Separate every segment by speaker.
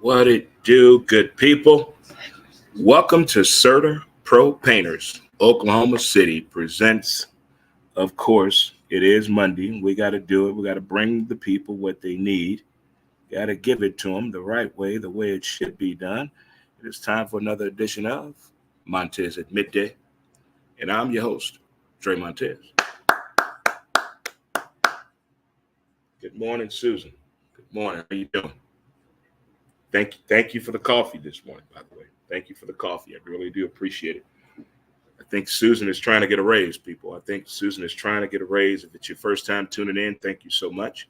Speaker 1: What it do, good people? Welcome to CertaPro Painters. Oklahoma City presents, of course, it is Monday. We got to do it. We got to bring the people what they need. Got to give it to them the right way, the way it should be done. It is time for another edition of Montez at Midday. And I'm your host, Montez. Good morning, Susan. Good morning. How you doing? Thank you for the coffee this morning, by the way. Thank you for the coffee. I really do appreciate it. I think Susan is trying to get a raise, people. I think Susan is trying to get a raise. If it's your first time tuning in, thank you so much.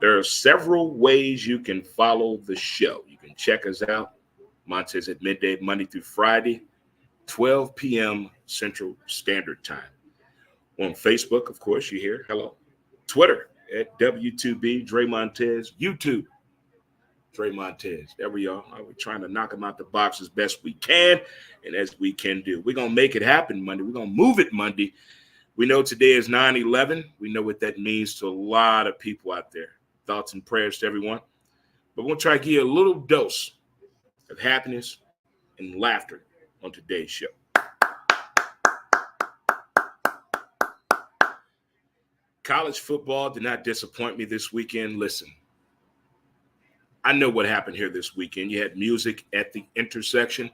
Speaker 1: There are several ways you can follow the show. You can check us out, Montez at Midday, Monday through Friday, 12 p.m. Central Standard Time. On Facebook, of course, you hear hello. Twitter at W2B, Dre Montez. YouTube, Dre Montez. There we are. We're trying to knock them out the box as best we can and as we can do. We're going to make it happen Monday. We're going to move it Monday. We know today is 9/11. We know what that means to a lot of people out there. Thoughts and prayers to everyone. But we'll try to give you a little dose of happiness and laughter on today's show. College football did not disappoint me this weekend. Listen, I know what happened here this weekend. You had music at the intersection.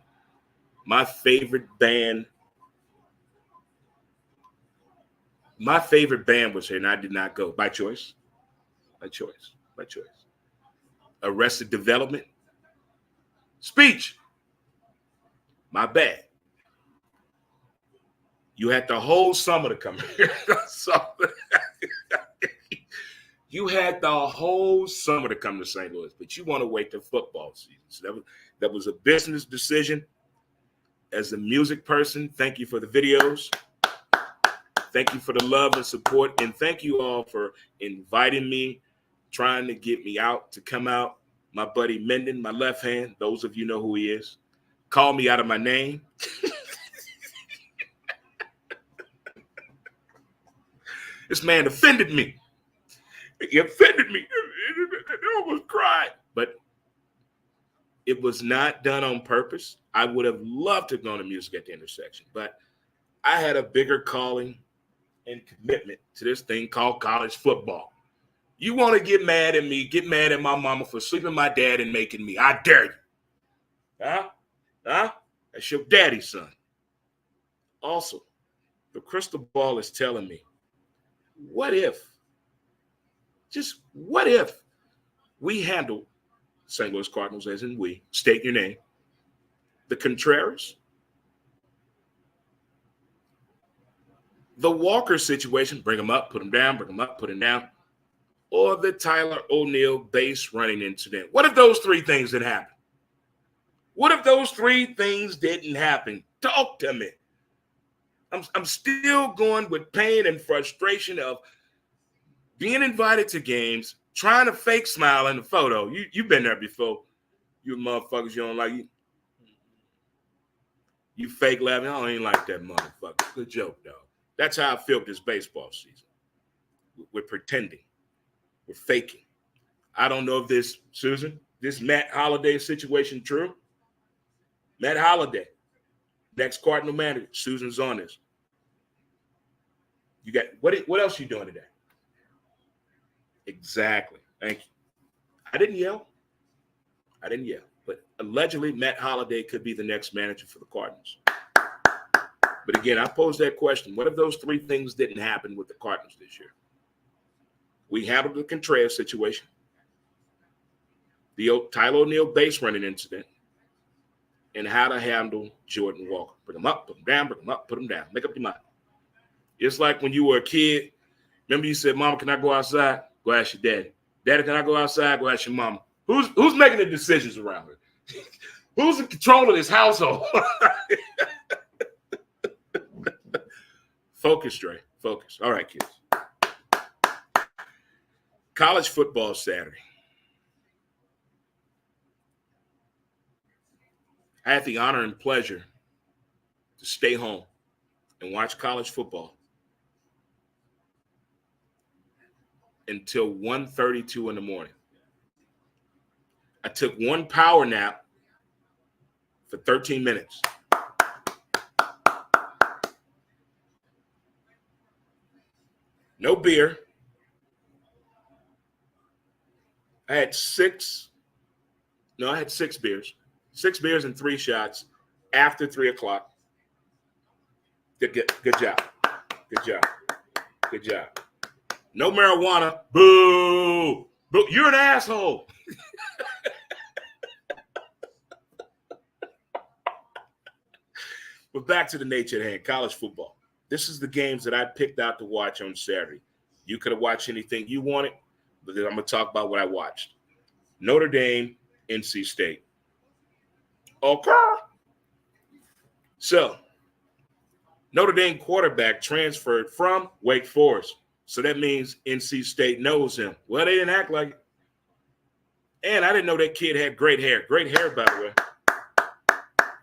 Speaker 1: My favorite band was here, and I did not go by choice. By choice. Arrested Development. Speech. My bad. You had the whole summer to come here. You had the whole summer to come to St. Louis, but you want to wait till football season. So that was a business decision. As a music person, thank you for the videos. Thank you for the love and support. And thank you all for inviting me, trying to get me out to come out. My buddy Menden, my left hand, those of you know who he is, called me out of my name. This man offended me. He offended me. I almost cried. But it was not done on purpose. I would have loved to have gone to music at the intersection, but I had a bigger calling and commitment to this thing called college football. You want to get mad at me, get mad at my mama for sleeping my dad and making me. I dare you. Huh? That's your daddy's son. Also, the crystal ball is telling me, what if we handle St. Louis Cardinals, as in we, state your name, the Contreras, the Walker situation, bring them up, put them down, bring them up, put them down, or the Tyler O'Neill base running incident. What if those three things didn't happen? What if those three things didn't happen? Talk to me. I'm still going with pain and frustration of being invited to games, trying to fake smile in the photo. You've been there before. You motherfuckers, you don't like you. You fake laughing. I don't even like that motherfucker. Good joke, dog. That's how I feel this baseball season. We're pretending. We're faking. I don't know if this Matt Holliday situation true. Matt Holliday, next Cardinal manager. Susan's on this. You got what else you doing today? Exactly. Thank you. I didn't yell. But allegedly, Matt Holliday could be the next manager for the Cardinals. But again, I posed that question. What if those three things didn't happen with the Cardinals this year? We handled the Contreras situation, the Tyler O'Neill base running incident, and how to handle Jordan Walker. Bring them up, put them down, bring them up, put them down. Make up your mind. It's like when you were a kid. Remember you said, Mama, can I go outside? Go ask your daddy. Daddy, can I go outside? Go ask your mama. Who's making the decisions around her? Who's in control of this household? Focus, Dre. Focus. All right, kids. College football Saturday. I had the honor and pleasure to stay home and watch college football until 1:32 in the morning. I took one power nap for 13 minutes. No beer. I had six beers. 6 beers and 3 shots after 3 o'clock. Good job. Good job. Good job. No marijuana. Boo. Boo. You're an asshole. But back to the nature at hand, college football. This is the games that I picked out to watch on Saturday. You could have watched anything you wanted, but then I'm going to talk about what I watched. Notre Dame, NC State. Okay. So, Notre Dame quarterback transferred from Wake Forest. So that means NC State knows him. Well, they didn't act like it. And I didn't know that kid had great hair. Great hair, by the way.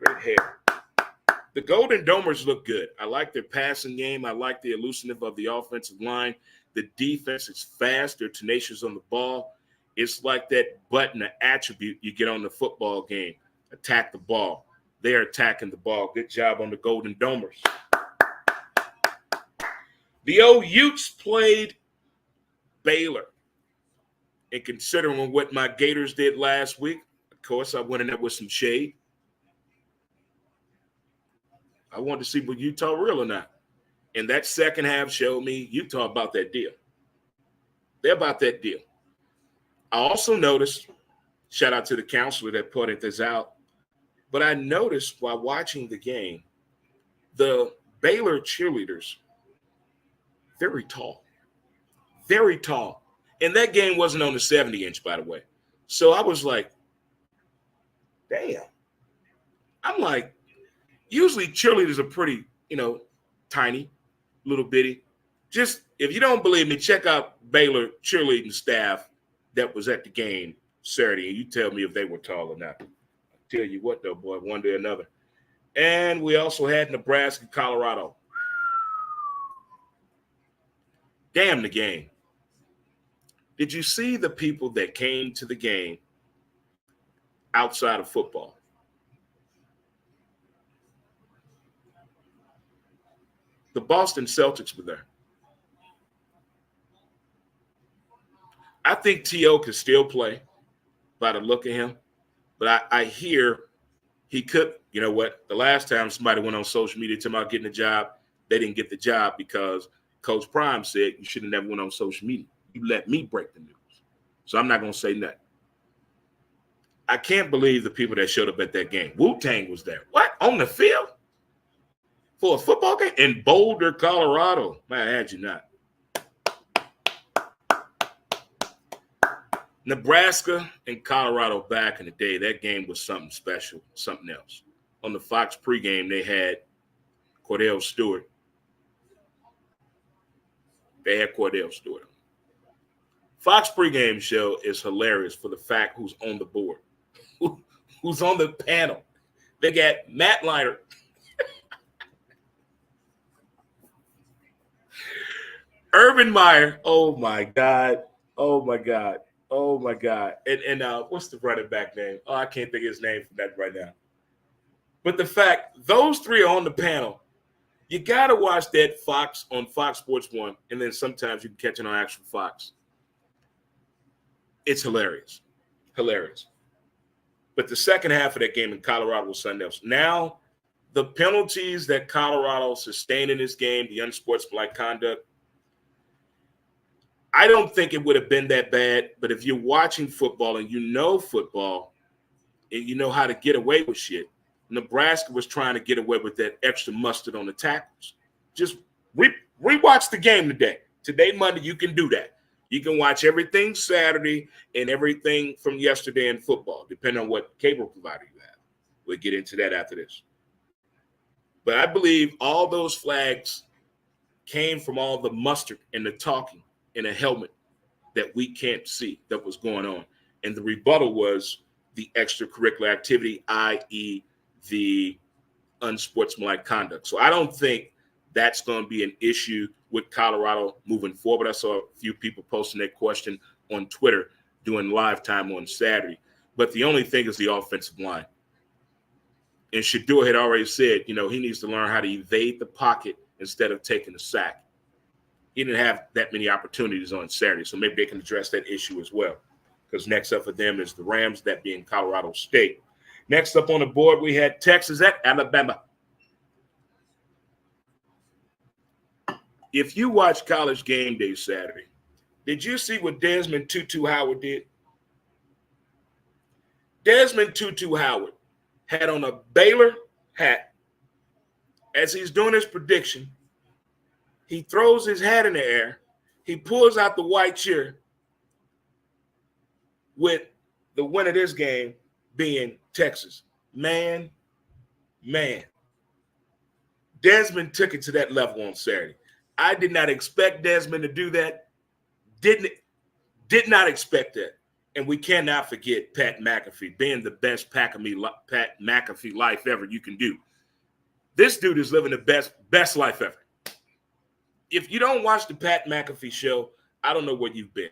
Speaker 1: Great hair. The Golden Domers look good. I like their passing game. I like the elusiveness of the offensive line. The defense is fast. They're tenacious on the ball. It's like that button, the attribute you get on the football game. Attack the ball. They're attacking the ball. Good job on the Golden Domers. The old Utes played Baylor. And considering what my Gators did last week, of course, I went in there with some shade. I wanted to see what Utah real or not. And that second half showed me Utah about that deal. They're about that deal. I also noticed, shout out to the counselor that pointed this out, but I noticed while watching the game, the Baylor cheerleaders, very tall. Very tall. And that game wasn't on the 70-inch, by the way. So I was like, damn. I'm like, usually cheerleaders are pretty, tiny, little bitty. Just, if you don't believe me, check out Baylor cheerleading staff that was at the game Saturday, and you tell me if they were tall or not. I'll tell you what, though, boy, one day or another. And we also had Nebraska, Colorado. Damn the game. Did you see the people that came to the game outside of football? The Boston Celtics were there. I think T.O. could still play by the look of him, but I hear he could. You know what? The last time somebody went on social media talking about getting a job, they didn't get the job because Coach Prime said you should have never went on social media. You let me break the news. So I'm not going to say nothing. I can't believe the people that showed up at that game. Wu-Tang was there. What? On the field? For a football game? In Boulder, Colorado. Man, I had you not. Nebraska and Colorado back in the day, that game was something special, something else. On the Fox pregame, they had Cordell Stewart. They had Cordell Stewart. Fox pregame show is hilarious for the fact who's on the board, who's on the panel. They got Matt Leiter. Urban Meyer. Oh, my God. Oh, my God. Oh, my God. And what's the running back name? Oh, I can't think of his name for that right now. But the fact, those three are on the panel. You got to watch that Fox on Fox Sports 1, and then sometimes you can catch it on actual Fox. It's hilarious. Hilarious. But the second half of that game in Colorado was something else. Now, the penalties that Colorado sustained in this game, the unsportsmanlike conduct, I don't think it would have been that bad. But if you're watching football and you know football and you know how to get away with shit, Nebraska was trying to get away with that extra mustard on the tackles. Just rewatch the game today. Today, Monday, you can do that. You can watch everything Saturday and everything from yesterday in football, depending on what cable provider you have. We'll get into that after this. But I believe all those flags came from all the mustard and the talking in a helmet that we can't see that was going on. And the rebuttal was the extracurricular activity, i.e., the unsportsmanlike conduct. So I don't think that's going to be an issue with Colorado moving forward. I saw a few people posting that question on Twitter doing live time on Saturday. But the only thing is the offensive line. And Shador had already said, he needs to learn how to evade the pocket instead of taking the sack. He didn't have that many opportunities on Saturday, so maybe they can address that issue as well. Because next up for them is the Rams, that being Colorado State. Next up on the board, we had Texas at Alabama. If you watch College Game Day Saturday, did you see what Desmond Tutu Howard did? Desmond Tutu Howard had on a Baylor hat. As he's doing his prediction, he throws his hat in the air. He pulls out the white chair with the win of this game being Texas. Man. Desmond took it to that level on Saturday. I did not expect Desmond to do that. Did not expect that. And we cannot forget Pat McAfee being the best Pat McAfee life ever you can do. This dude is living the best life ever. If you don't watch the Pat McAfee show, I don't know where you've been.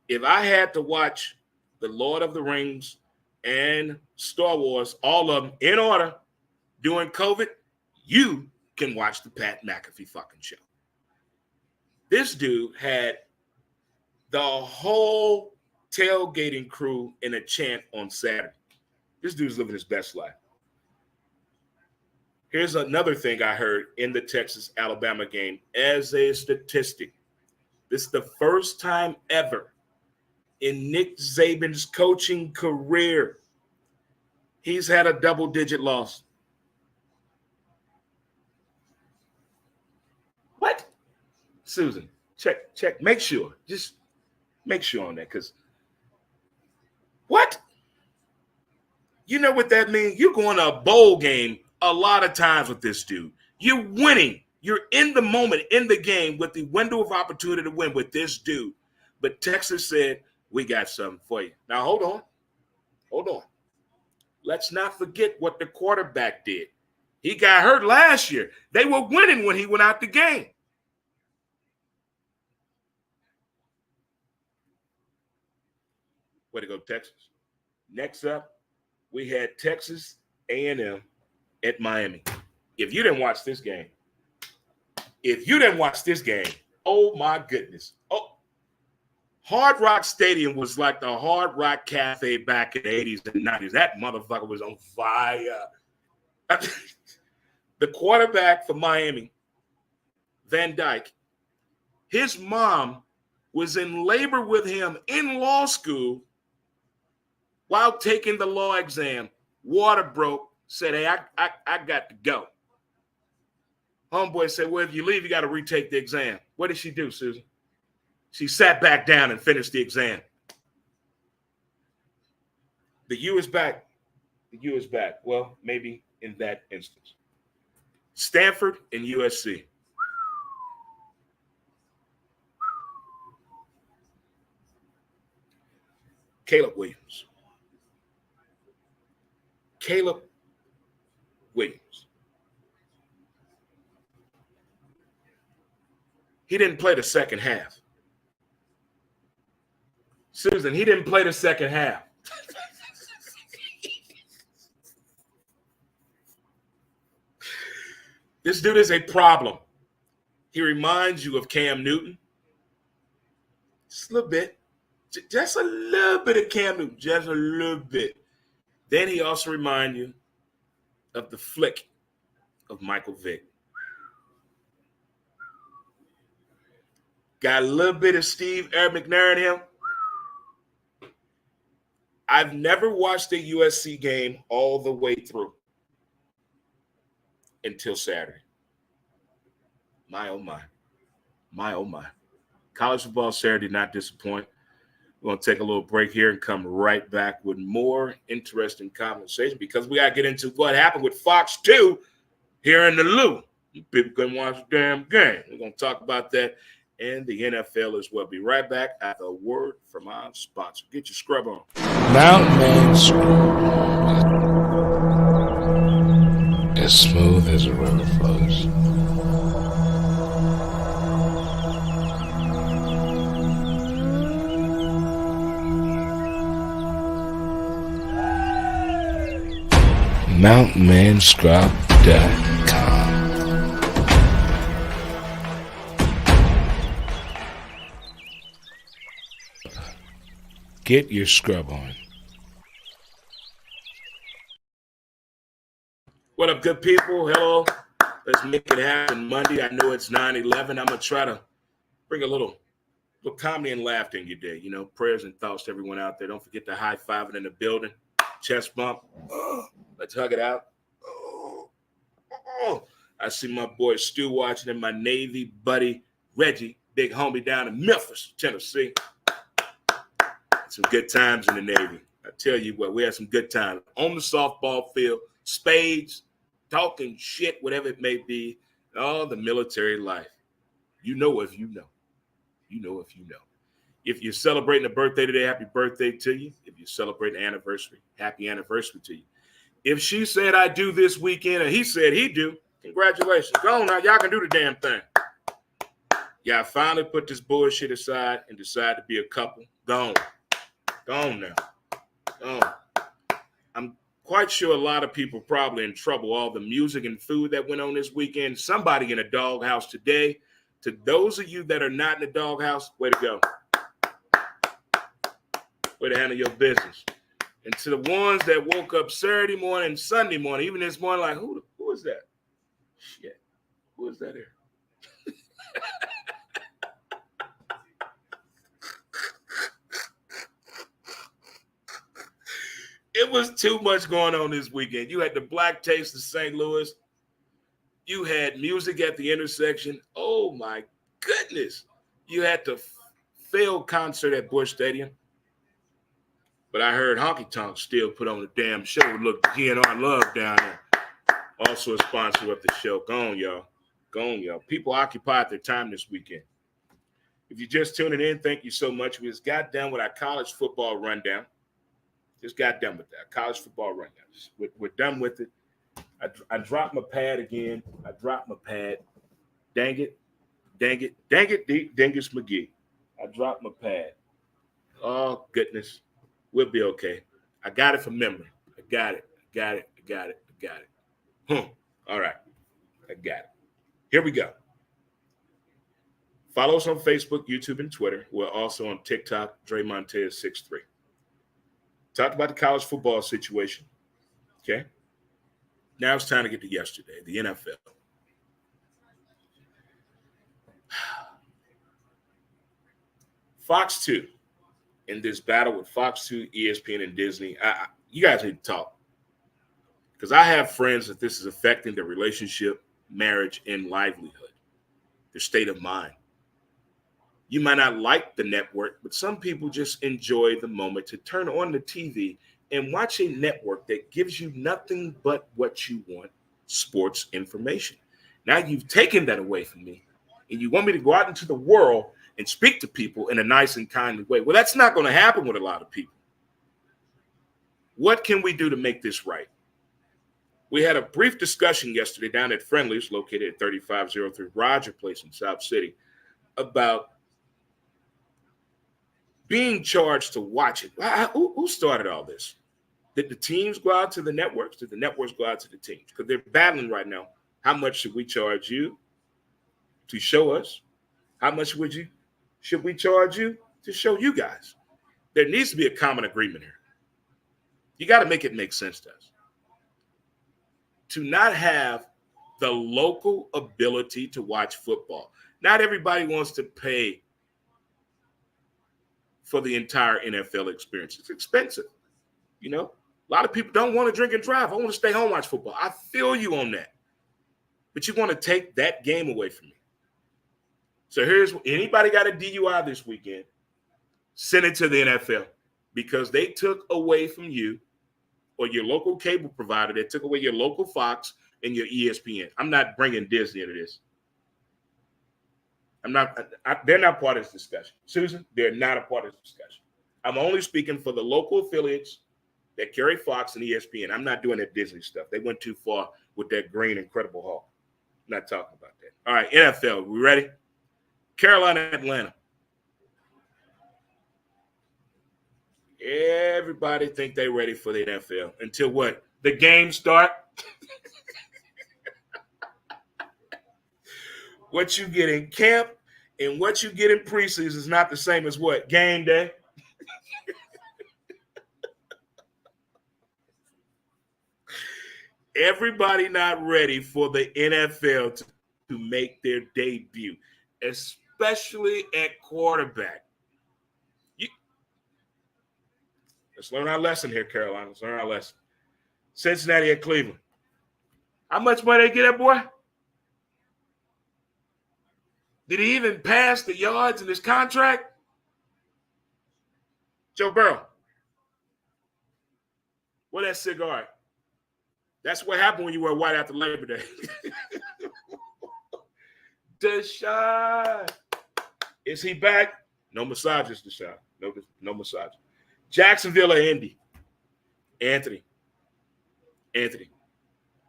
Speaker 1: If I had to watch The Lord of the Rings and Star Wars, all of them in order during COVID, you can watch the Pat McAfee fucking show. This dude had the whole tailgating crew in a chant on Saturday. This dude's living his best life. Here's another thing I heard in the Texas-Alabama game as a statistic. This is the first time ever in Nick Saban's coaching career he's had a double-digit loss. What? Susan, check. Make sure. Just make sure on that, because what? You know what that means? You're going to a bowl game a lot of times with this dude. You're winning. You're in the moment, in the game, with the window of opportunity to win with this dude. But Texas said, we got something for you. Now, hold on. Let's not forget what the quarterback did. He got hurt last year. They were winning when he went out the game. Way to go, Texas. Next up, we had Texas A&M at Miami. If you didn't watch this game, oh my goodness. Oh, Hard Rock Stadium was like the Hard Rock Cafe back in the 80s and 90s. That motherfucker was on fire. The quarterback for Miami, Van Dyke, his mom was in labor with him in law school while taking the law exam. Water broke, said, hey, I got to go. Homeboy said, well, if you leave, you got to retake the exam. What did she do, Susan? She sat back down and finished the exam. The U is back. Well, maybe in that instance. Stanford and USC. Caleb Williams. He didn't play the second half. Susan, he didn't play the second half. This dude is a problem. He reminds you of Cam Newton. Just a little bit. Just a little bit of Cam Newton. Just a little bit. Then he also reminds you of the flick of Michael Vick. Got a little bit of Steve McNair in him. I've never watched a USC game all the way through until Saturday. My, oh, my. My, oh, my. College football Saturday not disappoint. We're going to take a little break here and come right back with more interesting conversation because we got to get into what happened with Fox 2 here in the Lou. People couldn't watch the damn game. We're going to talk about that and the NFL as well. Be right back after a word from our sponsor. Get your scrub on.
Speaker 2: Mountain Man Scrub. As smooth as a river flows. mountainmanscrub.com. Get your scrub on.
Speaker 1: What up, good people? Hello. Let's make it happen Monday. I know it's 9/11. I'm going to try to bring a little comedy and laughter in your day. You know, prayers and thoughts to everyone out there. Don't forget to high-five it in the building. Chest bump. Let's hug it out. I see my boy Stu watching and my Navy buddy Reggie, big homie down in Memphis, Tennessee. Some good times in the Navy. I tell you what, we had some good times on the softball field, spades, talking shit, whatever it may be. Oh, the military life. You know if you know. You know if you know. If you're celebrating a birthday today, happy birthday to you. If you're celebrating an anniversary, happy anniversary to you. If she said I do this weekend and he said he do, congratulations. Go on now. Y'all can do the damn thing. Y'all finally put this bullshit aside and decide to be a couple. Go on. Go on now. Go on. I'm quite sure a lot of people probably in trouble. All the music and food that went on this weekend. Somebody in a doghouse today. To those of you that are not in the doghouse, way to go. Way to handle your business. And to the ones that woke up Saturday morning and Sunday morning, even this morning, like, who is that? Shit. Who is that here? It was too much going on this weekend. You had the Black Taste of St. Louis. You had music at the intersection. Oh, my goodness. You had the failed concert at Busch Stadium. But I heard Honky Tonk still put on the damn show. Look, GNR Love down there. Also a sponsor of the show. Go on, y'all. Go on, y'all. People occupied their time this weekend. If you're just tuning in, thank you so much. We just got done with our college football rundown. Just got done with that. College football rundown. We're done with it. I dropped my pad again. I dropped my pad. Dang it. Dingus McGee. I dropped my pad. Oh, goodness. We'll be okay. I got it from memory. I got it. All right. I got it. Here we go. Follow us on Facebook, YouTube, and Twitter. We're also on TikTok, Dre Montez 63. Talked about the college football situation. Okay. Now it's time to get to yesterday, the NFL. Fox 2, in this battle with Fox 2, ESPN, and Disney, you guys need to talk. Because I have friends that this is affecting their relationship, marriage, and livelihood, their state of mind. You might not like the network, but some people just enjoy the moment to turn on the TV and watch a network that gives you nothing but what you want, sports information. Now you've taken that away from me, and you want me to go out into the world and speak to people in a nice and kindly way. Well, that's not going to happen with a lot of people. What can we do to make this right? We had a brief discussion yesterday down at Friendly's, located at 3503 Roger Place in South City, about being charged to watch it. Who started all this? Did the teams go out to the networks? Did the networks go out to the teams? Because they're battling right now. How much should we charge you to show us? How much should we charge you to show you guys? There needs to be a common agreement here. You got to make it make sense to us. To not have the local ability to watch football. Not everybody wants to pay for the entire NFL experience. It's expensive. You know, a lot of people don't want to drink and drive. I want to stay home and watch football. I feel you on that. But you want to take that game away from me. So here's anybody got a DUI this weekend, send it to the NFL because they took away from you or your local cable provider. They took away your local Fox and your ESPN. I'm not bringing Disney into this. They're not part of this discussion. Susan, they're not a part of this discussion. I'm only speaking for the local affiliates that carry Fox and ESPN. I'm not doing that Disney stuff. They went too far with that green Incredible Hulk. I'm not talking about that. All right, NFL, we ready? Carolina, Atlanta. Everybody think they're ready for the NFL until what? The games start. What you get in camp and what you get in preseason is not the same as what? Game day. Everybody not ready for the NFL to make their debut, especially at quarterback. Let's learn our lesson here, Carolina. Let's learn our lesson. Cincinnati at Cleveland. How much money they get that boy? Did he even pass the yards in his contract? Joe Burrow. What that cigar? That's what happened when you wear white after Labor Day. Deshaun. Is he back? No massages, Deshaun. No massage. Jacksonville or Indy? Anthony.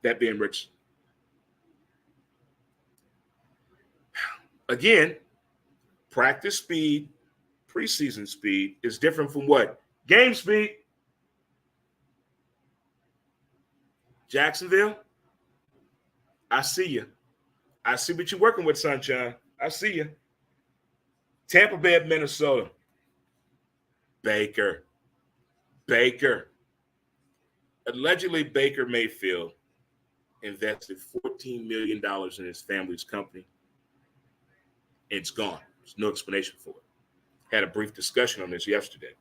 Speaker 1: That being Rich. Again, practice speed, preseason speed is different from what? Game speed. Jacksonville, I see you. I see what you're working with, Sunshine. I see you. Tampa Bay at Minnesota. Baker. Allegedly, Baker Mayfield invested $14 million in his family's company. It's gone. There's no explanation for it. Had a brief discussion on this yesterday.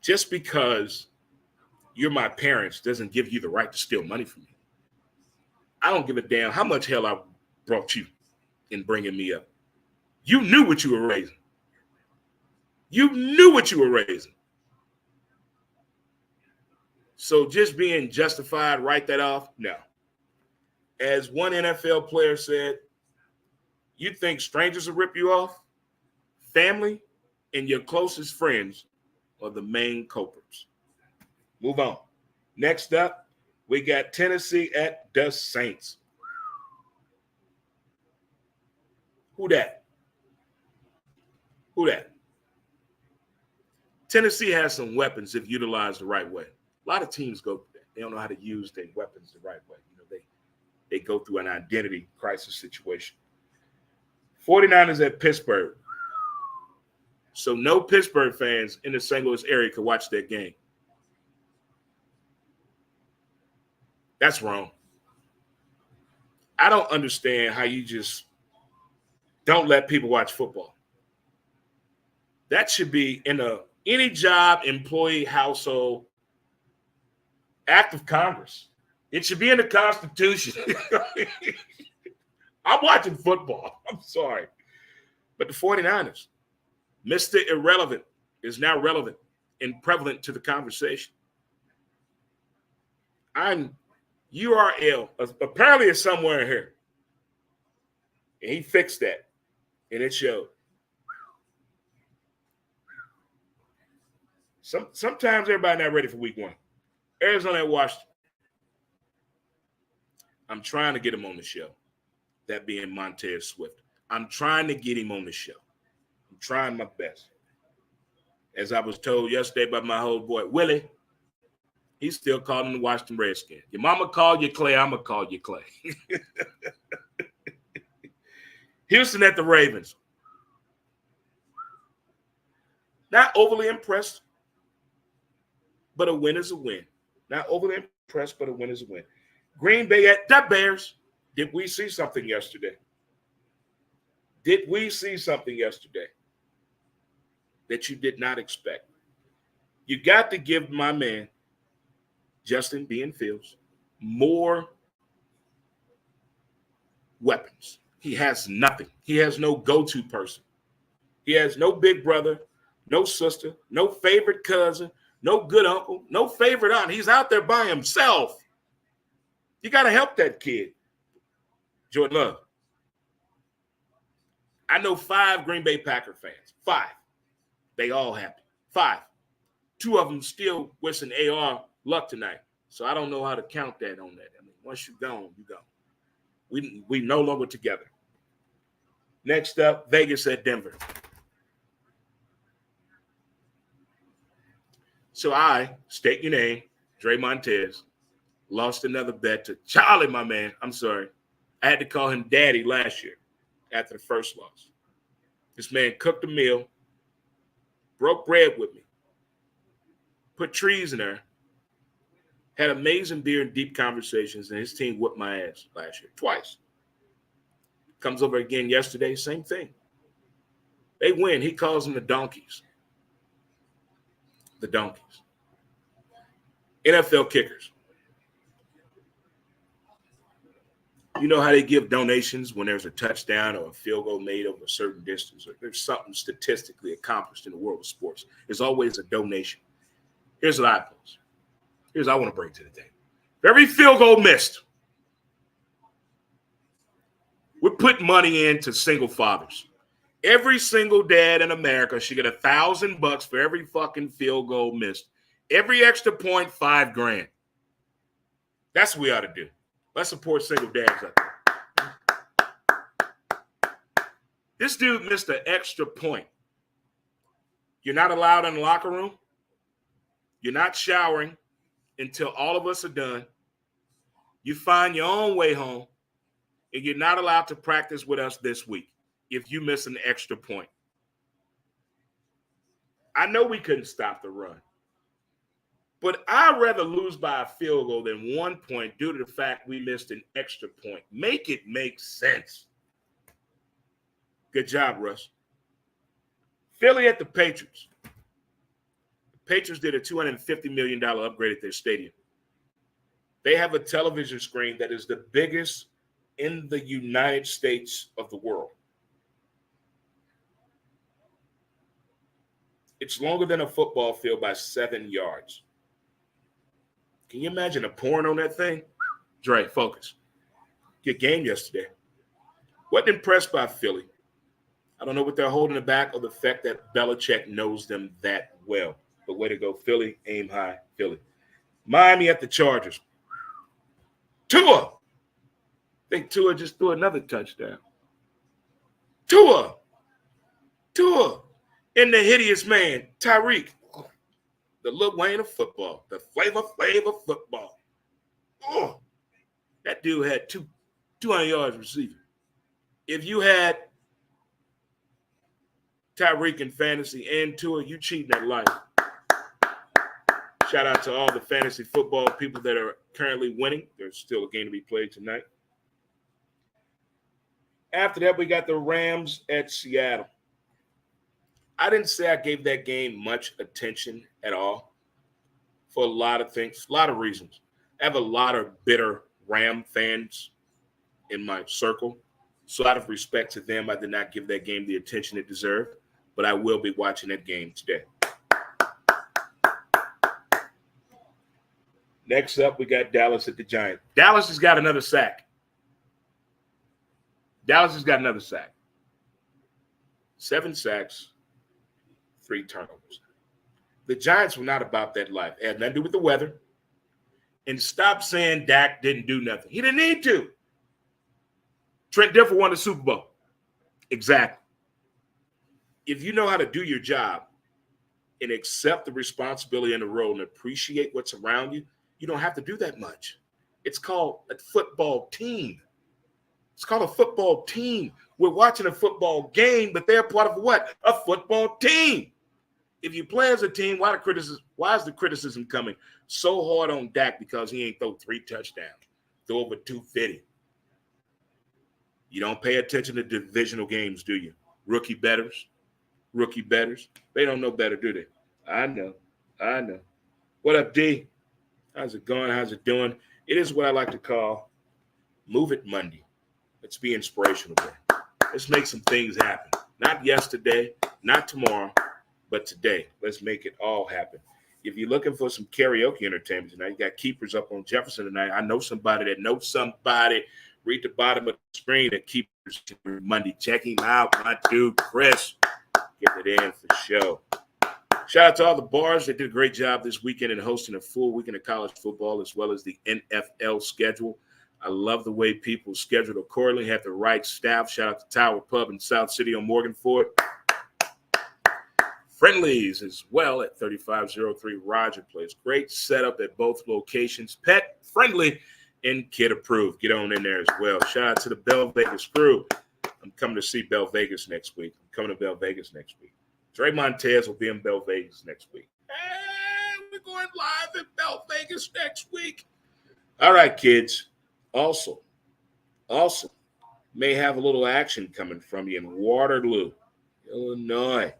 Speaker 1: Just because you're my parents doesn't give you the right to steal money from me. I don't give a damn how much hell I brought you in bringing me up. You knew what you were raising. So just being justified, write that off? No. As one NFL player said, you think strangers will rip you off? Family and your closest friends are the main culprits. Move on. Next up, we got Tennessee at the Saints. Who that? Tennessee has some weapons if utilized the right way. A lot of teams go through that. They don't know how to use their weapons the right way. They go through an identity crisis situation. 49ers at Pittsburgh. So no Pittsburgh fans in the St. Louis area could watch that game. That's wrong. I don't understand how you just don't let people watch football. That should be in any job, employee, household, act of Congress. It should be in the Constitution. I'm watching football. I'm sorry. But the 49ers, Mr. Irrelevant, is now relevant and prevalent to the conversation. URL apparently is somewhere in here. And he fixed that. And it showed. Sometimes everybody not ready for week one. Arizona at Washington. I'm trying to get him on the show. That being Montez Swift. I'm trying to get him on the show. I'm trying my best. As I was told yesterday by my old boy, Willie, he's still calling the Washington Redskins. Your mama called you Clay, I'm going to call you Clay. Houston at the Ravens. Not overly impressed, but a win is a win. Not overly impressed, but a win is a win. Green Bay at the Bears. Did we see something yesterday? That you did not expect? You got to give my man, Justin B. Fields, more weapons. He has nothing. He has no go-to person. He has no big brother, no sister, no favorite cousin, no good uncle, no favorite aunt. He's out there by himself. You got to help that kid. Jordan Love. I know 5 Green Bay Packer fans. 5. They all happy. 5. 2 of them still wishing AR luck tonight. So I don't know how to count that on that. I mean, once you're gone, you're gone. We no longer together. Next up, Vegas at Denver. So I, state your name, Dre Montez, lost another bet to Charlie, my man. I'm sorry. I had to call him daddy last year after the first loss. This man cooked a meal, broke bread with me, put trees in there, had amazing beer and deep conversations, and his team whipped my ass last year, twice. Comes over again yesterday, same thing. They win. He calls them the donkeys. The donkeys. NFL kickers. You know how they give donations when there's a touchdown or a field goal made over a certain distance, or there's something statistically accomplished in the world of sports. There's always a donation. Here's what I pose. Here's what I want to bring to the table. For every field goal missed, we're putting money into single fathers. Every single dad in America should get $1,000 for every fucking field goal missed. Every extra point, $5,000. That's what we ought to do. Let's support single dads out there. This dude missed an extra point. You're not allowed in the locker room. You're not showering until all of us are done. You find your own way home, and you're not allowed to practice with us this week if you miss an extra point. I know we couldn't stop the run, but I'd rather lose by a field goal than 1 point due to the fact we missed an extra point. Make it make sense. Good job, Russ. Philly at the Patriots. The Patriots did a $250 million upgrade at their stadium. They have a television screen that is the biggest in the United States of the world. It's longer than a football field by 7 yards. Can you imagine a porn on that thing? Dre, focus. Good game yesterday. Wasn't impressed by Philly. I don't know what they're holding back or the fact that Belichick knows them that well. But way to go, Philly. Aim high, Philly. Miami at the Chargers. Tua. I think Tua just threw another touchdown. Tua. And the hideous man, Tyreek. The Lil Wayne of football. The Flavor of football. Oh, that dude had 200 yards receiving. If you had Tyreek in fantasy and Tua, you cheating at life. Shout out to all the fantasy football people that are currently winning. There's still a game to be played tonight. After that, we got the Rams at Seattle. I didn't say I gave that game much attention at all for a lot of things, a lot of reasons. I have a lot of bitter Ram fans in my circle. So out of respect to them, I did not give that game the attention it deserved, but I will be watching that game today. Next up, we got Dallas at the Giants. Dallas has got another sack. 7 sacks, 3 turnovers. The Giants were not about that life. It had nothing to do with the weather. And stop saying Dak didn't do nothing. He didn't need to. Trent Dilfer won the Super Bowl. Exactly. If you know how to do your job and accept the responsibility and the role and appreciate what's around you, you don't have to do that much. It's called a football team. We're watching a football game, but they're part of what? A football team. If you play as a team, why is the criticism coming so hard on Dak because he ain't throw 3 touchdowns, throw over 250? You don't pay attention to divisional games, do you? Rookie bettors. They don't know better, do they? I know. What up, D? How's it going? How's it doing? It is what I like to call Move It Monday. Let's be inspirational today. Let's make some things happen. Not yesterday, not tomorrow, but today. Let's make it all happen. If you're looking for some karaoke entertainment tonight, you got Keepers up on Jefferson tonight. I know somebody that knows somebody. Read the bottom of the screen at Keepers Monday. Check him out, my dude, Chris. Get it in for show. Shout out to all the bars that did a great job this weekend in hosting a full weekend of college football as well as the NFL schedule. I love the way people scheduled accordingly, had the right staff. Shout out to Tower Pub in South City on Morgan Ford. Friendlies as well at 3503 Roger Place. Great setup at both locations. Pet friendly and Kid Approved. Get on in there as well. Shout out to the Bell Vegas crew. I'm coming to see Bell Vegas next week. Dre Montez will be in Bell Vegas next week. Hey, we're going live in Bell Vegas next week. All right, kids. Also, may have a little action coming from you in Waterloo, Illinois.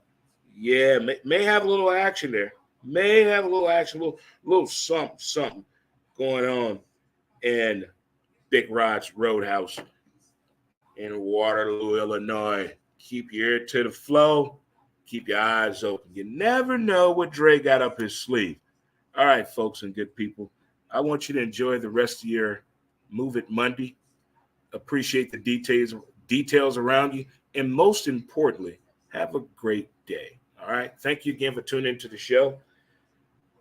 Speaker 1: Yeah, may have a little action there. May have a little action, little something going on in Big Rod's Roadhouse in Waterloo, Illinois. Keep your ear to the flow. Keep your eyes open. You never know what Dre got up his sleeve. All right, folks and good people. I want you to enjoy the rest of your Move It Monday. Appreciate the details around you. And most importantly, have a great day. All right. Thank you again for tuning into the show.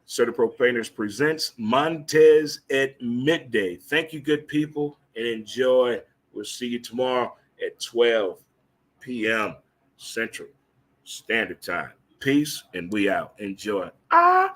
Speaker 1: CertaPro Painters presents Montez at midday. Thank you, good people, and enjoy. We'll see you tomorrow at 12 p.m. Central Standard Time. Peace, and we out. Enjoy. Holla.